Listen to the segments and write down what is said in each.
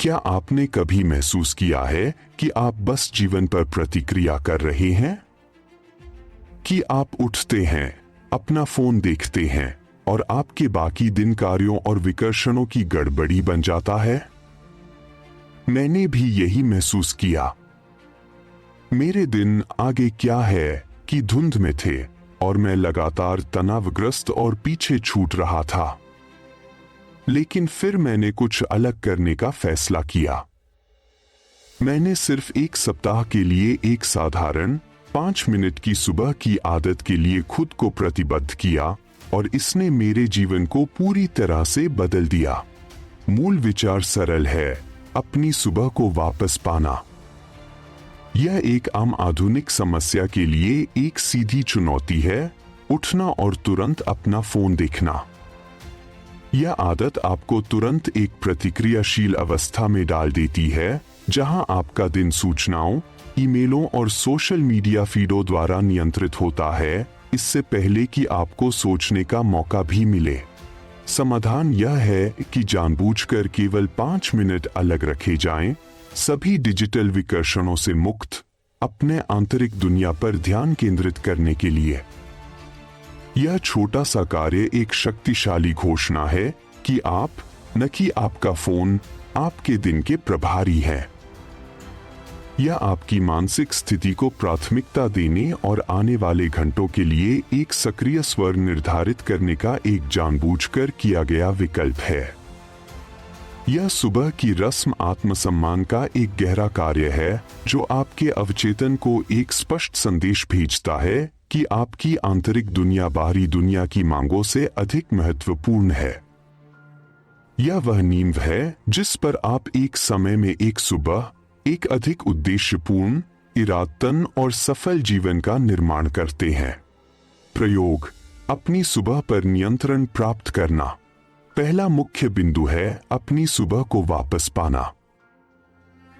क्या आपने कभी महसूस किया है कि आप बस जीवन पर प्रतिक्रिया कर रहे हैं? कि आप उठते हैं, अपना फोन देखते हैं और आपके बाकी दिन कार्यों और विकर्षणों की गड़बड़ी बन जाता है? मैंने भी यही महसूस किया। मेरे दिन आगे क्या है कि धुंध में थे और मैं लगातार तनावग्रस्त और पीछे छूट रहा था। लेकिन फिर मैंने कुछ अलग करने का फैसला किया। मैंने सिर्फ एक सप्ताह के लिए एक साधारण 5 मिनट की सुबह की आदत के लिए खुद को प्रतिबद्ध किया और इसने मेरे जीवन को पूरी तरह से बदल दिया। मूल विचार सरल है, अपनी सुबह को वापस पाना। यह एक आम आधुनिक समस्या के लिए एक सीधी चुनौती है, उठना और तुरंत अपना फोन देखना। यह आदत आपको तुरंत एक प्रतिक्रियाशील अवस्था में डाल देती है, जहां आपका दिन सूचनाओं, ईमेलों और सोशल मीडिया फीडों द्वारा नियंत्रित होता है, इससे पहले कि आपको सोचने का मौका भी मिले। समाधान यह है कि जानबूझकर केवल 5 मिनट अलग रखे जाएं, सभी डिजिटल विकर्षणों से मुक्त, अपने आंतरिक दुनिया पर ध्यान केंद्रित करने के लिए। यह छोटा सा कार्य एक शक्तिशाली घोषणा है कि आप, न कि आपका फोन, आपके दिन के प्रभारी हैं। यह आपकी मानसिक स्थिति को प्राथमिकता देने और आने वाले घंटों के लिए एक सक्रिय स्वर निर्धारित करने का एक जानबूझकर किया गया विकल्प है। यह सुबह की रस्म आत्मसम्मान का एक गहरा कार्य है, जो आपके अवचेतन को एक स्पष्ट संदेश भेजता है कि आपकी आंतरिक दुनिया बाहरी दुनिया की मांगों से अधिक महत्वपूर्ण है। यह वह नींव है जिस पर आप एक समय में एक सुबह, एक अधिक उद्देश्यपूर्ण, इरादतन और सफल जीवन का निर्माण करते हैं। प्रयोग: अपनी सुबह पर नियंत्रण प्राप्त करना। पहला मुख्य बिंदु है अपनी सुबह को वापस पाना।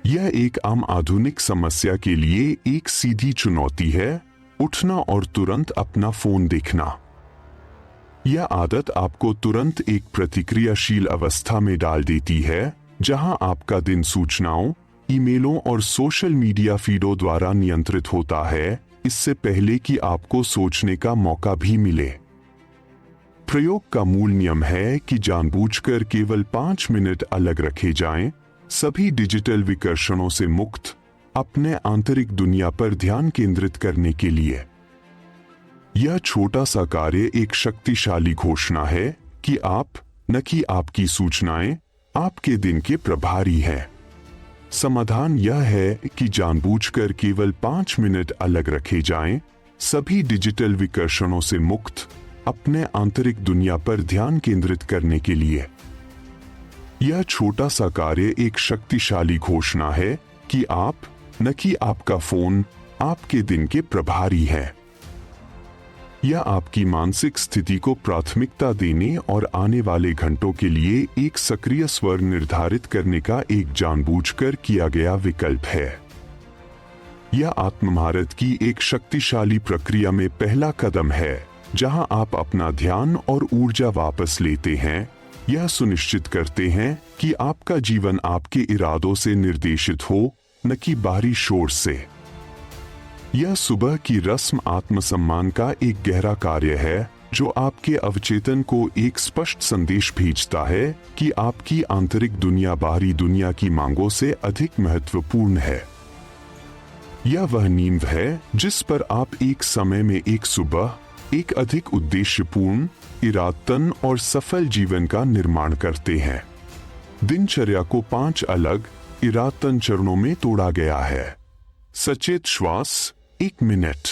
यह एक आम आधुनिक समस्या के लिए एक सीधी चुनौती है, उठना और तुरंत अपना फोन देखना। यह आदत आपको तुरंत एक प्रतिक्रियाशील अवस्था में डाल देती है, जहां आपका दिन सूचनाओं, ईमेलों और सोशल मीडिया फीडों द्वारा नियंत्रित होता है, इससे पहले कि आपको सोचने का मौका भी मिले। प्रयोग का मूल नियम है कि जानबूझकर केवल 5 मिनट अलग रखे जाएं, सभी डिजिटल विकर्षणों से मुक्त, अपने आंतरिक दुनिया पर ध्यान केंद्रित करने के लिए। यह छोटा सा कार्य एक शक्तिशाली घोषणा है कि आप, न कि आपकी सूचनाएं, आपके दिन के प्रभारी हैं। समाधान यह है कि जानबूझकर केवल 5 मिनट अलग रखे जाएं, सभी डिजिटल विकर्षणों से मुक्त, अपने आंतरिक दुनिया पर ध्यान केंद्रित करने के लिए। यह छोटा सा कार्य एक शक्तिशाली घोषणा है कि आप, न कि आपका फोन, आपके दिन के प्रभारी हैं। यह आपकी मानसिक स्थिति को प्राथमिकता देने और आने वाले घंटों के लिए एक सक्रिय स्वर निर्धारित करने का एक जानबूझकर किया गया विकल्प है। यह आत्महारत की एक शक्तिशाली प्रक्रिया में पहला कदम है, जहां आप अपना ध्यान और ऊर्जा वापस लेते हैं, यह सुनिश्चित करते हैं कि आपका जीवन आपके इरादों से निर्देशित हो, न कि बाहरी शोर से। यह सुबह की रस्म आत्मसम्मान का एक गहरा कार्य है, जो आपके अवचेतन को एक स्पष्ट संदेश भेजता है कि आपकी आंतरिक दुनिया बाहरी दुनिया की मांगों से अधिक महत्वपूर्ण है। यह वह नींव है जिस पर आप एक समय में एक सुबह, एक अधिक उद्देश्यपूर्ण, इरादतन और सफल जीवन का निर्माण करते हैं। दिनचर्या को 5 अलग, इरादतन चरणों में तोड़ा गया है। सचेत श्वास 1 मिनट।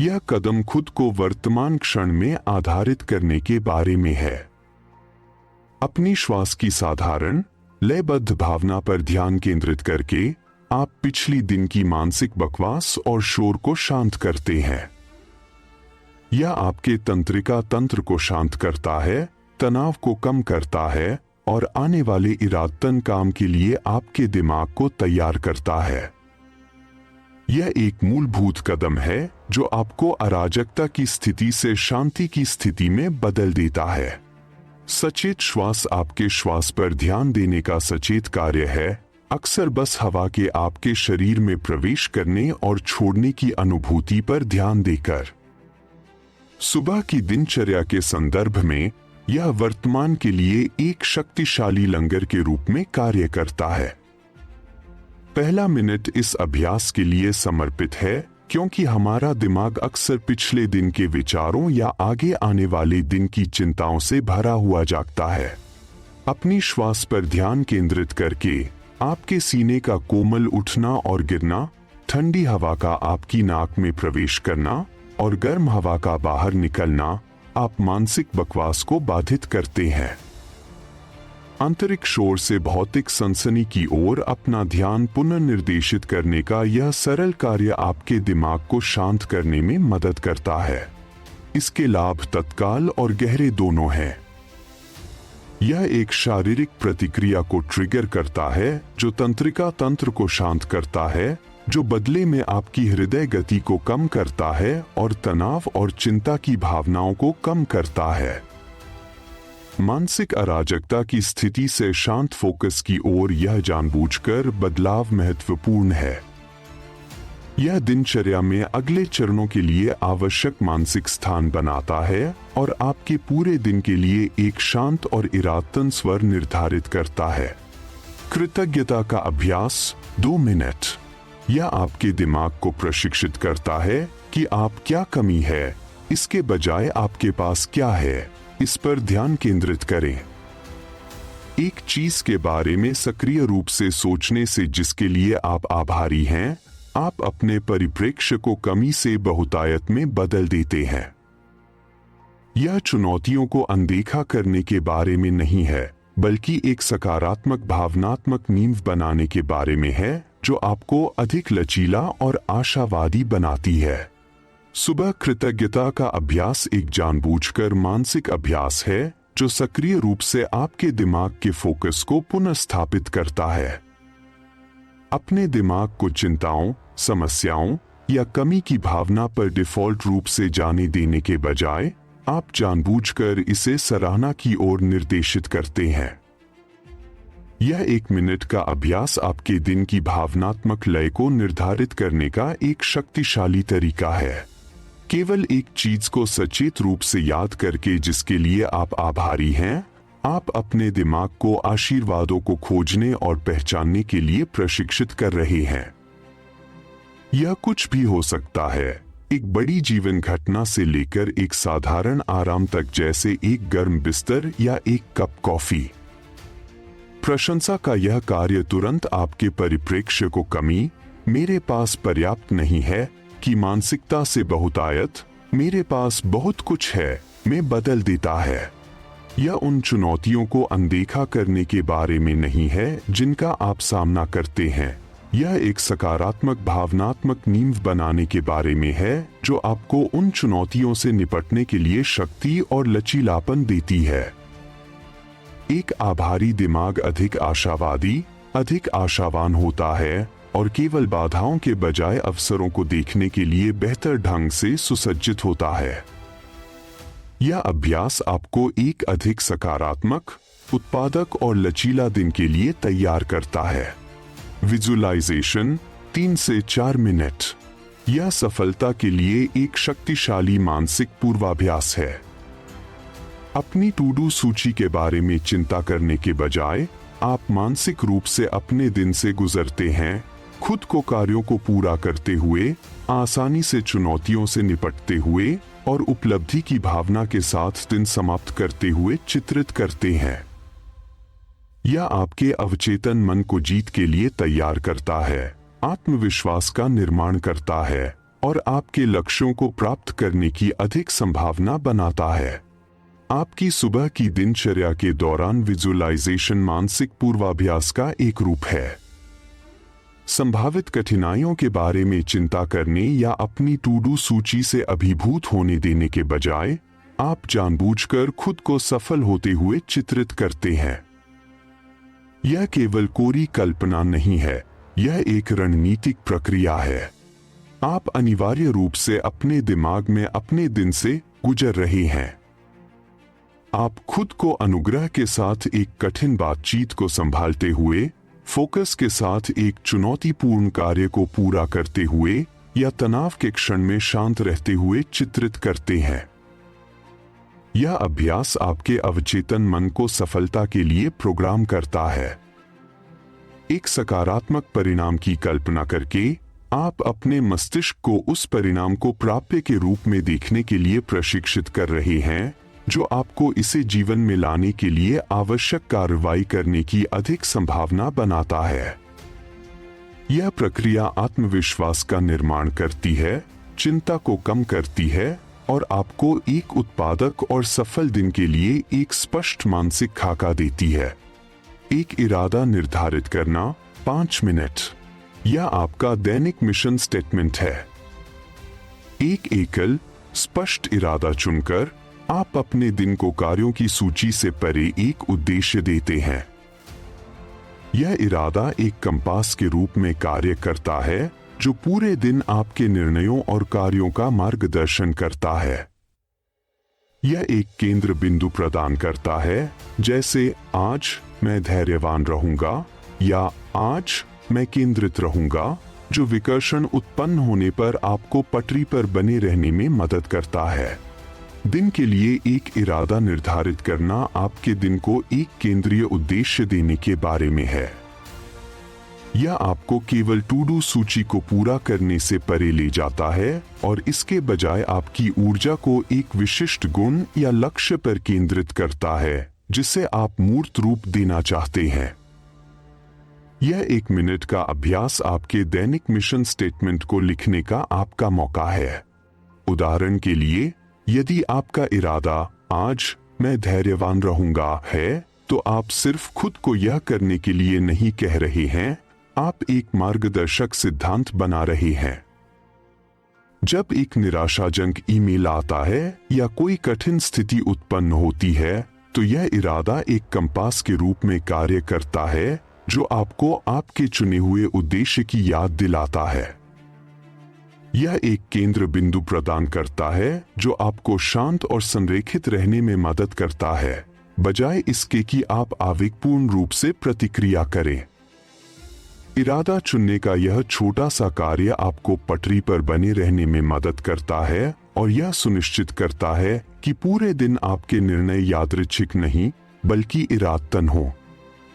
यह कदम खुद को वर्तमान क्षण में आधारित करने के बारे में है। अपनी श्वास की साधारण, लयबद्ध भावना पर ध्यान केंद्रित करके आप पिछली दिन की मानसिक बकवास और शोर को शांत करते हैं। यह आपके तंत्रिका तंत्र को शांत करता है, तनाव को कम करता है और आने वाले इरादतन काम के लिए आपके दिमाग को तैयार करता है। यह एक मूलभूत कदम है जो आपको अराजकता की स्थिति से शांति की स्थिति में बदल देता है। सचेत श्वास आपके श्वास पर ध्यान देने का सचेत कार्य है, अक्सर बस हवा के आपके शरीर में प्रवेश करने और छोड़ने की अनुभूति पर ध्यान देकर। सुबह की दिनचर्या के संदर्भ में यह वर्तमान के लिए एक शक्तिशाली लंगर के रूप में कार्य करता है। पहला मिनट इस अभ्यास के लिए समर्पित है क्योंकि हमारा दिमाग अक्सर पिछले दिन के विचारों या आगे आने वाले दिन की चिंताओं से भरा हुआ जागता है। अपनी श्वास पर ध्यान केंद्रित करके आपके सीने का कोमल उठना और गिरना, ठंडी हवा का आपकी नाक में प्रवेश करना और गर्म हवा का बाहर निकलना आप मानसिक बकवास को बाधित करते हैं। आंतरिक शोर से भौतिक सनसनी की ओर अपना ध्यान पुनर्निर्देशित करने का यह सरल कार्य आपके दिमाग को शांत करने में मदद करता है। इसके लाभ तत्काल और गहरे दोनों हैं। यह एक शारीरिक प्रतिक्रिया को ट्रिगर करता है जो तंत्रिका तंत्र को शांत करता है, जो बदले में आपकी हृदय गति को कम करता है और तनाव और चिंता की भावनाओं को कम करता है। मानसिक अराजकता की स्थिति से शांत फोकस की ओर यह जानबूझकर बदलाव महत्वपूर्ण है। यह दिनचर्या में अगले चरणों के लिए आवश्यक मानसिक स्थान बनाता है और आपके पूरे दिन के लिए एक शांत और इरादतन स्वर निर्धारित करता है। कृतज्ञता का अभ्यास 2 मिनट। यह आपके दिमाग को प्रशिक्षित करता है कि आप क्या कमी है, इसके बजाय आपके पास क्या है, इस पर ध्यान केंद्रित करें। एक चीज के बारे में सक्रिय रूप से सोचने से जिसके लिए आप आभारी हैं, आप अपने परिप्रेक्ष्य को कमी से बहुतायत में बदल देते हैं। यह चुनौतियों को अनदेखा करने के बारे में नहीं है, बल्कि एक सकारात्मक भावनात्मक नींव बनाने के बारे में है जो आपको अधिक लचीला और आशावादी बनाती है। सुबह कृतज्ञता का अभ्यास एक जानबूझकर मानसिक अभ्यास है जो सक्रिय रूप से आपके दिमाग के फोकस को पुनर्स्थापित करता है। अपने दिमाग को चिंताओं, समस्याओं या कमी की भावना पर डिफॉल्ट रूप से जाने देने के बजाय आप जानबूझकर इसे सराहना की ओर निर्देशित करते हैं। यह 1 मिनट का अभ्यास आपके दिन की भावनात्मक लय को निर्धारित करने का एक शक्तिशाली तरीका है। केवल एक चीज को सचेत रूप से याद करके जिसके लिए आप आभारी हैं, आप अपने दिमाग को आशीर्वादों को खोजने और पहचानने के लिए प्रशिक्षित कर रहे हैं। यह कुछ भी हो सकता है, एक बड़ी जीवन घटना से लेकर एक साधारण आराम तक, जैसे एक गर्म बिस्तर या एक कप कॉफी। प्रशंसा का यह कार्य तुरंत आपके परिप्रेक्ष्य को कमी, मेरे पास पर्याप्त नहीं है, की मानसिकता से बहुतायत, मेरे पास बहुत कुछ है, में बदल देता है। यह उन चुनौतियों को अनदेखा करने के बारे में नहीं है जिनका आप सामना करते हैं। यह एक सकारात्मक भावनात्मक नींव बनाने के बारे में है जो आपको उन चुनौतियों से निपटने के लिए शक्ति और लचीलापन देती है। एक आभारी दिमाग अधिक आशावादी, अधिक आशावान होता है और केवल बाधाओं के बजाय अवसरों को देखने के लिए बेहतर ढंग से सुसज्जित होता है। यह अभ्यास आपको एक अधिक सकारात्मक, उत्पादक और लचीला दिन के लिए तैयार करता है। विजुअलाइजेशन 3 से 4 मिनट। यह सफलता के लिए एक शक्तिशाली मानसिक पूर्वाभ्यास है। अपनी टू डू सूची के बारे में चिंता करने के बजाय आप मानसिक रूप से अपने दिन से गुजरते हैं, खुद को कार्यों को पूरा करते हुए, आसानी से चुनौतियों से निपटते हुए और उपलब्धि की भावना के साथ दिन समाप्त करते हुए चित्रित करते हैं। यह आपके अवचेतन मन को जीत के लिए तैयार करता है, आत्मविश्वास का निर्माण करता है और आपके लक्ष्यों को प्राप्त करने की अधिक संभावना बनाता है। आपकी सुबह की दिनचर्या के दौरान विजुअलाइजेशन मानसिक पूर्वाभ्यास का एक रूप है। संभावित कठिनाइयों के बारे में चिंता करने या अपनी टू डू सूची से अभिभूत होने देने के बजाय आप जानबूझकर खुद को सफल होते हुए चित्रित करते हैं। यह केवल कोरी कल्पना नहीं है, यह एक रणनीतिक प्रक्रिया है। आप अनिवार्य रूप से अपने दिमाग में अपने दिन से गुजर रहे हैं। आप खुद को अनुग्रह के साथ एक कठिन बातचीत को संभालते हुए, फोकस के साथ एक चुनौतीपूर्ण कार्य को पूरा करते हुए या तनाव के क्षण में शांत रहते हुए चित्रित करते हैं। यह अभ्यास आपके अवचेतन मन को सफलता के लिए प्रोग्राम करता है। एक सकारात्मक परिणाम की कल्पना करके आप अपने मस्तिष्क को उस परिणाम को प्राप्य के रूप में देखने के लिए प्रशिक्षित कर रहे हैं, जो आपको इसे जीवन में लाने के लिए आवश्यक कार्रवाई करने की अधिक संभावना बनाता है। यह प्रक्रिया आत्मविश्वास का निर्माण करती है, चिंता को कम करती है और आपको एक उत्पादक और सफल दिन के लिए एक स्पष्ट मानसिक खाका देती है। एक इरादा निर्धारित करना 5 मिनट, यह आपका दैनिक मिशन स्टेटमेंट है। एक एकल स्पष्ट इरादा चुनकर आप अपने दिन को कार्यों की सूची से परे एक उद्देश्य देते हैं। यह इरादा एक कंपास के रूप में कार्य करता है, जो पूरे दिन आपके निर्णयों और कार्यों का मार्गदर्शन करता है। यह एक केंद्र बिंदु प्रदान करता है, जैसे आज मैं धैर्यवान रहूंगा या आज मैं केंद्रित रहूंगा, जो विकर्षण उत्पन्न होने पर आपको पटरी पर बने रहने में मदद करता है। दिन के लिए एक इरादा निर्धारित करना आपके दिन को एक केंद्रीय उद्देश्य देने के बारे में है। यह आपको केवल टू डू सूची को पूरा करने से परे ले जाता है और इसके बजाय आपकी ऊर्जा को एक विशिष्ट गुण या लक्ष्य पर केंद्रित करता है, जिसे आप मूर्त रूप देना चाहते हैं। यह 1 मिनट का अभ्यास आपके दैनिक मिशन स्टेटमेंट को लिखने का आपका मौका है। उदाहरण के लिए, यदि आपका इरादा आज मैं धैर्यवान रहूंगा है, तो आप सिर्फ खुद को यह करने के लिए नहीं कह रहे हैं, आप एक मार्गदर्शक सिद्धांत बना रहे हैं। जब एक निराशाजनक ईमेल आता है या कोई कठिन स्थिति उत्पन्न होती है, तो यह इरादा एक कंपास के रूप में कार्य करता है, जो आपको आपके चुने हुए उद्देश्य की याद दिलाता है। यह एक केंद्र बिंदु प्रदान करता है, जो आपको शांत और संरेखित रहने में मदद करता है, बजाय इसके कि आप आवेगपूर्ण रूप से प्रतिक्रिया करें। इरादा चुनने का यह छोटा सा कार्य आपको पटरी पर बने रहने में मदद करता है और यह सुनिश्चित करता है कि पूरे दिन आपके निर्णय यादृच्छिक नहीं, बल्कि इरादतन हो।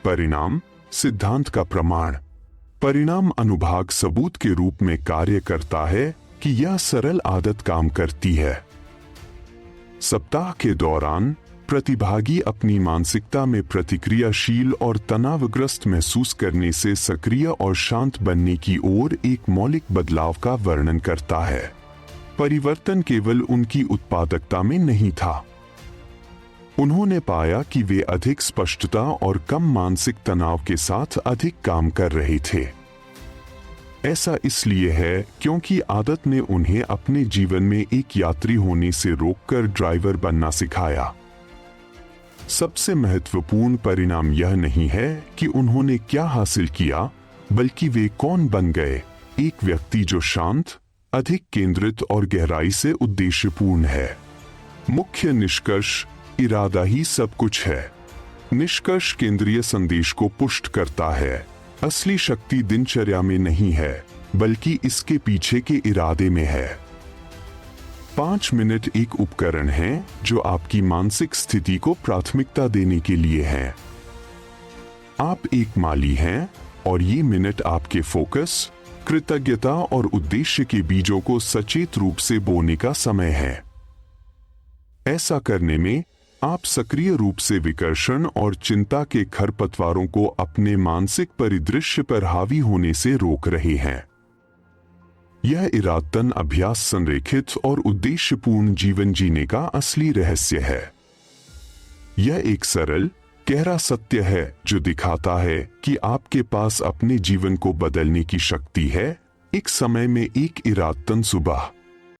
परिणाम सिद्धांत का प्रमाण। परिणाम अनुभाग सबूत के रूप में कार्य करता है कि यह सरल आदत काम करती है। सप्ताह के दौरान प्रतिभागी अपनी मानसिकता में प्रतिक्रियाशील और तनावग्रस्त महसूस करने से सक्रिय और शांत बनने की ओर एक मौलिक बदलाव का वर्णन करता है। परिवर्तन केवल उनकी उत्पादकता में नहीं था। उन्होंने पाया कि वे अधिक स्पष्टता और कम मानसिक तनाव के साथ अधिक काम कर रहे थे। ऐसा इसलिए है क्योंकि आदत ने उन्हें अपने जीवन में एक यात्री होने से रोककर ड्राइवर बनना सिखाया। सबसे महत्वपूर्ण परिणाम यह नहीं है कि उन्होंने क्या हासिल किया, बल्कि वे कौन बन गए, एक व्यक्ति जो शांत, अधिक केंद्रित और गहराई से उद्देश्यपूर्ण है। मुख्य निष्कर्ष, इरादा ही सब कुछ है। निष्कर्ष केंद्रीय संदेश को पुष्ट करता है। असली शक्ति दिनचर्या में नहीं है, बल्कि इसके पीछे के इरादे में है। 5 मिनट एक उपकरण है जो आपकी मानसिक स्थिति को प्राथमिकता देने के लिए है। आप एक माली हैं और ये मिनट आपके फोकस, कृतज्ञता और उद्देश्य के बीजों को सचेत रूप से बोने का समय है। ऐसा करने में आप सक्रिय रूप से विकर्षण और चिंता के खरपतवारों को अपने मानसिक परिदृश्य पर हावी होने से रोक रहे हैं। यह इरादतन अभ्यास संरेखित और उद्देश्यपूर्ण जीवन जीने का असली रहस्य है। यह एक सरल, गहरा सत्य है जो दिखाता है कि आपके पास अपने जीवन को बदलने की शक्ति है, एक समय में एक इरादतन सुबह।